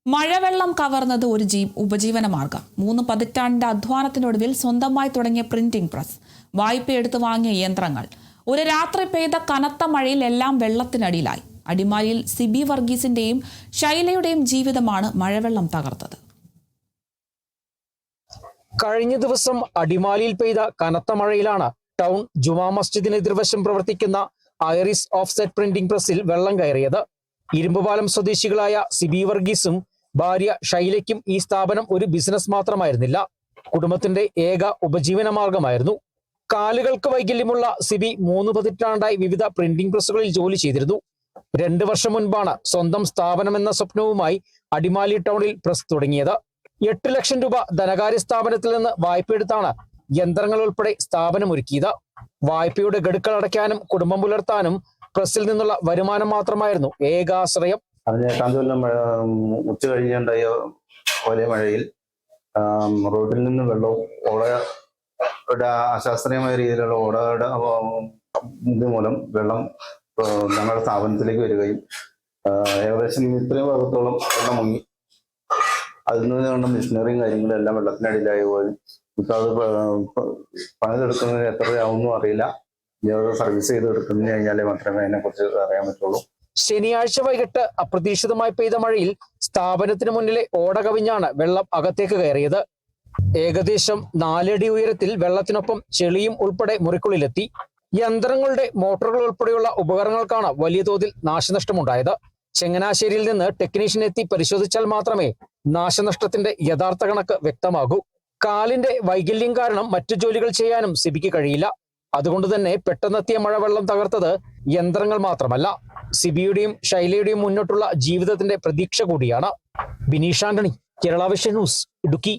മഴവെള്ളം കവർന്നത് ഒരു ഉപജീവന മാർഗം. 3 പതിറ്റാണ്ടിന്റെ അധ്വാനത്തിനൊടുവിൽ സ്വന്തമായി തുടങ്ങിയ പ്രിന്റിംഗ് പ്രസ്, വായ്പയെടുത്ത് വാങ്ങിയ യന്ത്രങ്ങൾ. ഒരു രാത്രി പെയ്ത കനത്ത മഴയിൽ എല്ലാം വെള്ളത്തിനടിയിലായി. അടിമാലിയിൽ സിബി വർഗീസിന്റെയും ശൈലയുടെയും ജീവിതമാണ് മഴവെള്ളം തകർത്തത്. കഴിഞ്ഞ ദിവസം അടിമാലിയിൽ പെയ്ത കനത്ത മഴയിലാണ് ടൗൺ ജുമാ മസ്ജിദിന് എതിർവശം പ്രവർത്തിക്കുന്ന ഐറിസ് ഓഫ്സെറ്റ് പ്രിന്റിംഗ് പ്രസിൽ വെള്ളം കയറിയത്. ഇരുമ്പുപാലം സ്വദേശികളായ സിബി വർഗീസും ഭാര്യ ഷൈലയ്ക്കും ഈ സ്ഥാപനം ഒരു ബിസിനസ് മാത്രമായിരുന്നില്ല, കുടുംബത്തിന്റെ ഏക ഉപജീവന മാർഗമായിരുന്നു. കാലുകൾക്ക് വൈകല്യമുള്ള സിബി 3 പതിറ്റാണ്ടായി വിവിധ പ്രിന്റിംഗ് പ്രസ്സുകളിൽ ജോലി ചെയ്തിരുന്നു. 2 വർഷം മുൻപാണ് സ്വന്തം സ്ഥാപനമെന്ന സ്വപ്നവുമായി അടിമാലി ടൗണിൽ പ്രസ് തുടങ്ങിയത്. 8 ലക്ഷം രൂപ ധനകാര്യ സ്ഥാപനത്തിൽ നിന്ന് വായ്പയെടുത്താണ് യന്ത്രങ്ങൾ ഉൾപ്പെടെ സ്ഥാപനം ഒരുക്കിയത്. വായ്പയുടെ ഗഡുക്കൾ അടയ്ക്കാനും കുടുംബം പുലർത്താനും പ്രസ്സിൽ നിന്നുള്ള വരുമാനം മാത്രമായിരുന്നു ഏകാശ്രയം. അതിനേക്കാൾ മഴ ഉച്ച കഴിഞ്ഞുണ്ടായ ഒരേ മഴയിൽ റോഡിൽ നിന്ന് വെള്ളവും ഓടയുടെ അശാസ്ത്രീയമായ രീതിയിലുള്ള ഓടയുടെ ഇത് മൂലം വെള്ളം ഞങ്ങളുടെ സ്ഥാപനത്തിലേക്ക് വരികയും ഏകദേശം ഇത്രയും ഭാഗത്തോളം വെള്ളം മുങ്ങി. അതിൽ നിന്ന് കൊണ്ട് മെഷീനറിയും കാര്യങ്ങളും എല്ലാം വെള്ളത്തിനടിയിലായി പോയി. ഇപ്പൊ അത് പണിതെടുക്കുന്നതിന് എത്രയാവുമെന്നും അറിയില്ല. സർവീസ് ചെയ്ത് എടുക്കുന്നതിന് കഴിഞ്ഞാലേ മാത്രമേ അതിനെക്കുറിച്ച് അറിയാൻ പറ്റുള്ളൂ. ശനിയാഴ്ച വൈകിട്ട് അപ്രതീക്ഷിതമായി പെയ്ത മഴയിൽ സ്ഥാപനത്തിന് മുന്നിലെ ഓട കവിഞ്ഞാണ് വെള്ളം അകത്തേക്ക് കയറിയത്. ഏകദേശം 4 അടി ഉയരത്തിൽ വെള്ളത്തിനൊപ്പം ചെളിയും ഉൾപ്പെടെ മുറിക്കുള്ളിലെത്തി. യന്ത്രങ്ങളുടെ മോട്ടോറുകൾ ഉൾപ്പെടെയുള്ള ഉപകരണങ്ങൾക്കാണ് വലിയ തോതിൽ നാശനഷ്ടമുണ്ടായത്. ചങ്ങനാശ്ശേരിയിൽ നിന്ന് ടെക്നീഷ്യൻ എത്തി പരിശോധിച്ചാൽ മാത്രമേ നാശനഷ്ടത്തിന്റെ യഥാർത്ഥ കണക്ക് വ്യക്തമാകൂ. കാലിന്റെ വൈകല്യം കാരണം മറ്റു ജോലികൾ ചെയ്യാനും സിബിക്ക് കഴിയില്ല. അതുകൊണ്ട് തന്നെ പെട്ടെന്നെത്തിയ മഴവെള്ളം തകർത്തത് യന്ത്രങ്ങൾ മാത്രമല്ല, സിബിയുടെയും ശൈലയുടെയും മുന്നോട്ടുള്ള ജീവിതത്തിന്റെ പ്രതീക്ഷ കൂടിയാണ്. Bineesh Antony, Kerala vision news, Idukki.